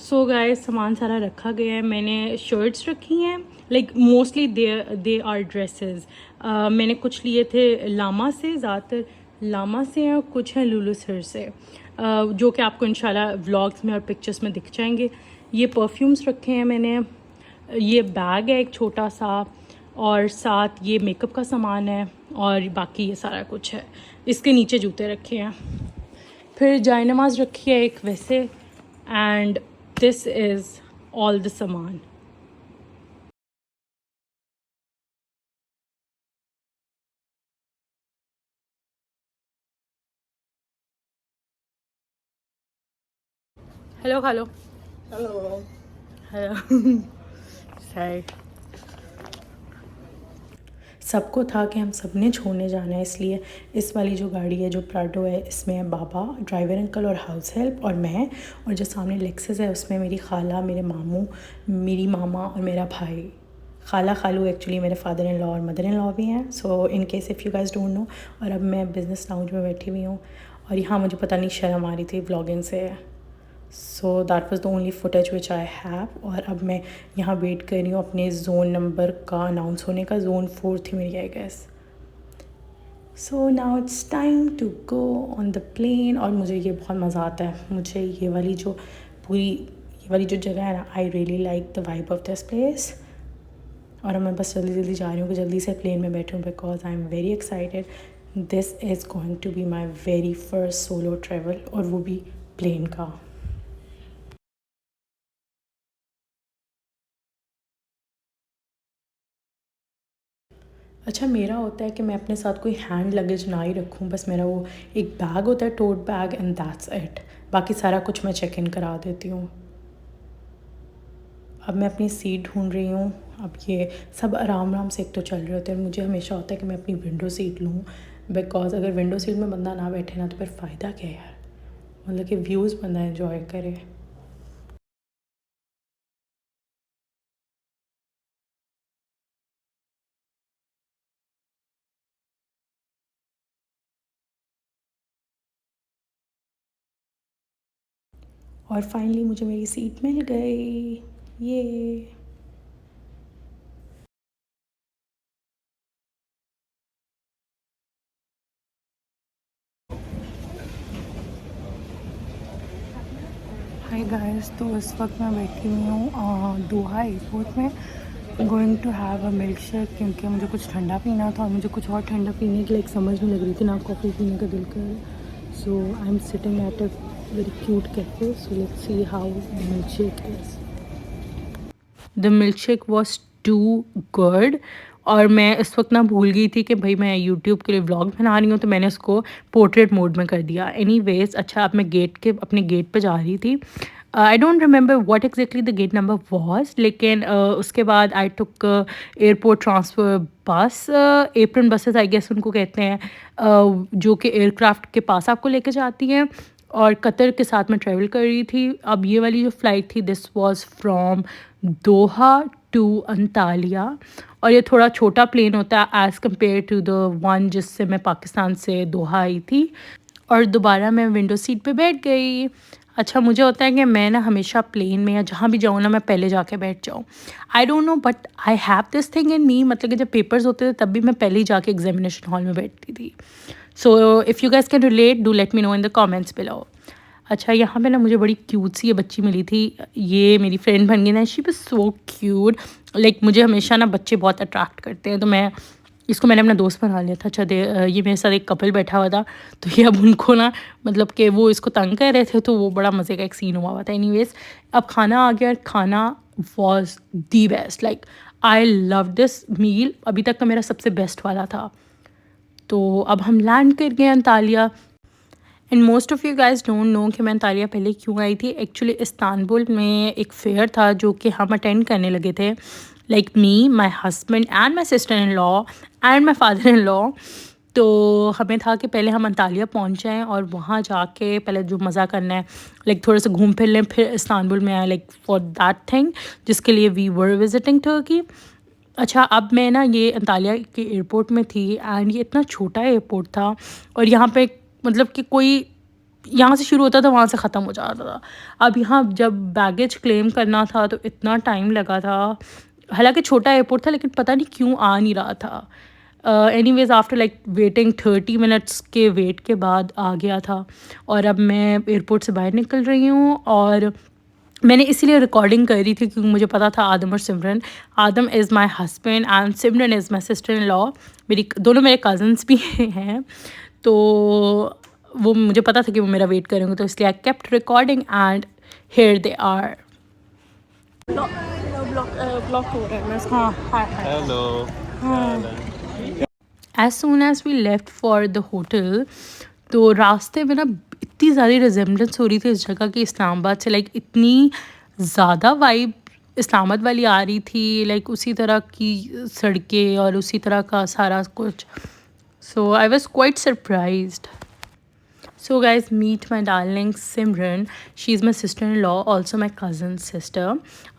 So guys सामान सारा रखा गया है। मैंने शर्ट्स रखी हैं, like mostly they are dresses. मैंने कुछ लिए थे लामा से, ज़्यादातर लामा से हैं और कुछ हैं लुलु सर से, जो कि आपको इंशाल्लाह व्लॉग्स में और पिक्चर्स में दिख जाएंगे। ये परफ्यूम्स रखे हैं मैंने, ये बैग है एक छोटा सा, और साथ ये मेकअप का सामान है, और बाकी ये सारा कुछ है। इसके नीचे जूते रखे हैं। फिर जाय नमाज रखी है एक वैसे, and this is all the सामान। Hello hello hello. Hello sorry. सबको था कि हम सब ने छोड़ने जाना है, इसलिए इस वाली जो गाड़ी है जो प्राडो है, इसमें है बाबा ड्राइवर अंकल और हाउस हेल्प और मैं, और जो सामने लेक्सस है उसमें मेरी खाला, मेरे मामू, मेरी मामा और मेरा भाई। खाला खालू एक्चुअली मेरे फादर इन लॉ और मदर इन लॉ भी हैं, so in case if you guys don't know. और अब मैं बिज़नेस लाउंज में बैठी हुई हूँ, और यहाँ मुझे पता नहीं शर्म आ रही थी व्लॉगिंग से, so that was the only footage which I have. और अब मैं यहाँ वेट कर रही हूँ अपने जोन नंबर का अनाउंस होने का। जोन 4 थी मेरी I guess. So now it's time to go on the plane. और मुझे ये बहुत मज़ा आता है, मुझे ये वाली जो जगह है ना, I really like the vibe of this place. और अब मैं बस जल्दी जल्दी जा रही हूँ कि जल्दी से प्लेन में बैठूँ, because I am very excited. This is going to be my very first solo travel, और वो भी प्लेन का। अच्छा, मेरा होता है कि मैं अपने साथ कोई हैंड लगेज ना ही रखूँ, बस मेरा वो एक बैग होता है, tote bag, and that's it. बाकी सारा कुछ मैं चेक इन करा देती हूँ। अब मैं अपनी सीट ढूंढ रही हूँ। अब ये सब आराम आराम से एक तो चल रहे होते हैं, मुझे हमेशा होता है कि मैं अपनी विंडो सीट लूँ, बिकॉज अगर विंडो सीट में बंदा ना बैठे ना तो फिर फ़ायदा क्या है यार, मतलब कि व्यूज़ बंदा एंजॉय करे। और फाइनली मुझे मेरी सीट मिल गई, ये। हाय गाइस, तो इस वक्त मैं बैठी हुई हूँ दोहा एयरपोर्ट में, going to have a milk shake, क्योंकि मुझे कुछ ठंडा पीना था और मुझे कुछ और ठंडा पीने की लाइक समझ नहीं लग रही थी ना, कॉफ़ी पीने का दिल कर। So I am sitting at a very cute cafe, so let's see how the milkshake is. The milkshake was too good. और मैं इस वक्त ना भूल गई थी कि भाई मैं यूट्यूब के लिए व्लॉग बना रही हूँ, तो मैंने उसको पोर्ट्रेट मोड में कर दिया। एनीवेज, अच्छा, अब मैं अपने गेट पे जा रही थी। I don't remember what exactly the gate number was, लेकिन उसके बाद I took airport transfer bus, apron buses I guess उनको कहते हैं, जो कि एयरक्राफ्ट के पास आपको लेके जाती हैं। और कतर के साथ मैं ट्रैवल कर रही थी। अब ये वाली जो फ़्लाइट थी, this was from Doha to Antalya, और ये थोड़ा छोटा प्लेन होता है as compare to the one जिससे मैं पाकिस्तान से दोहा आई थी। और दोबारा मैं विंडो सीट पे बैठ गई। अच्छा, मुझे होता है कि मैं ना हमेशा प्लेन में या जहाँ भी जाऊँ ना, मैं पहले जाके बैठ जाऊँ। I don't know but I have this thing in me, मतलब कि जब पेपर्स होते थे तब भी मैं पहले ही जाके एग्जामिनेशन हॉल में बैठती थी। So if you gas can relate, do let me know in the comments below. अच्छा, यहाँ पे ना मुझे बड़ी क्यूट सी ये बच्ची मिली थी, ये मेरी फ्रेंड बन गई ना, she was so cute. Like मुझे हमेशा ना बच्चे बहुत अट्रैक्ट करते हैं, तो मैंने अपना दोस्त बना लिया था। अच्छा, ये मेरे साथ एक कपल बैठा हुआ था, तो ये अब उनको ना, मतलब कि वो इसको तंग कर रहे थे, तो वो बड़ा मज़े का एक सीन हुआ था। एनीवेज, अब खाना आ गया। खाना was the best, like I love this meal, अभी तक का मेरा सबसे बेस्ट वाला था। तो अब हम लैंड कर गए Antalya. And most of you guys don't know कि मैं अंतालिया पहले क्यों आई थी। एक्चुअली इस्तांबुल में एक फेयर था जो कि हम अटेंड करने लगे थे, like me, my husband and my sister in law and my father in law. तो हमें था कि पहले हम अंतालिया पहुंच जाएं और वहाँ जाके पहले जो मज़ा करना है, लाइक थोड़ा सा घूम फिर लें, फिर इस्तांबुल में आए, लाइक फॉर दैट थिंग जिसके लिए वी वर विजिटिंग टर्की। अच्छा, अब मैं ना ये अंतालिया के एयरपोर्ट में थी, एंड ये इतना छोटा एयरपोर्ट था, और यहाँ पे मतलब कि कोई यहाँ से शुरू होता था वहाँ से ख़त्म हो जाता था। अब यहाँ जब बैगेज क्लेम करना था तो इतना टाइम लगा था, हालांकि छोटा एयरपोर्ट था लेकिन पता नहीं क्यों आ नहीं रहा था। Anyways after like waiting 30 minutes के वेट के बाद आ गया था। और अब मैं एयरपोर्ट से बाहर निकल रही हूँ और मैंने इसीलिए रिकॉर्डिंग करी थी क्योंकि मुझे पता था आदम और Simran, Adam is my husband and Simran is my sister in law, दोनों मेरे कज़न्स भी हैं, तो वो मुझे पता था कि वो मेरा वेट करेंगे, तो इसलिए I kept recording and here they are. Block हो रहा है मैं, हाँ hi Hello. As soon as we left for the hotel, तो रास्ते में ना इतनी ज़्यादा रिजेम्बलेंस हो रही थी इस जगह की इस्लामाबाद से, लाइक इतनी ज़्यादा वाइब इस्लामाबाद वाली आ रही थी, लाइक उसी तरह की सड़कें और उसी तरह का सारा कुछ। So I was quite surprised. So guys, meet my darling Simran. She is my sister-in-law, also my cousin sister.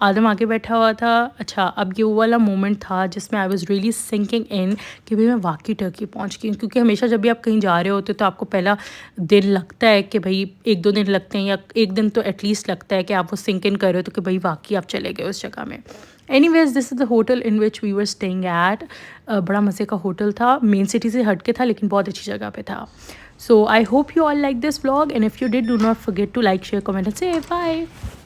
आदम आगे बैठा हुआ था। अच्छा, अब ये वो वाला मोमेंट था जिसमें I was really sinking in कि भाई मैं वाकई टर्की पहुंच गई हूँ, क्योंकि हमेशा जब भी आप कहीं जा रहे होते तो आपको पहला दिन लगता है कि भाई 1-2 दिन लगते हैं, या एक दिन तो एटलीस्ट लगता है कि आप वो सिंक इन कर रहे हो तो कि भाई वाकई आप चले गए उस जगह में। Anyways this is the hotel in which we were staying at. बड़ा मज़े का होटल था, मेन सिटी से हट के था लेकिन बहुत अच्छी जगह पे था। So I hope you all like this vlog, and if you did, do not forget to like, share, comment and say bye.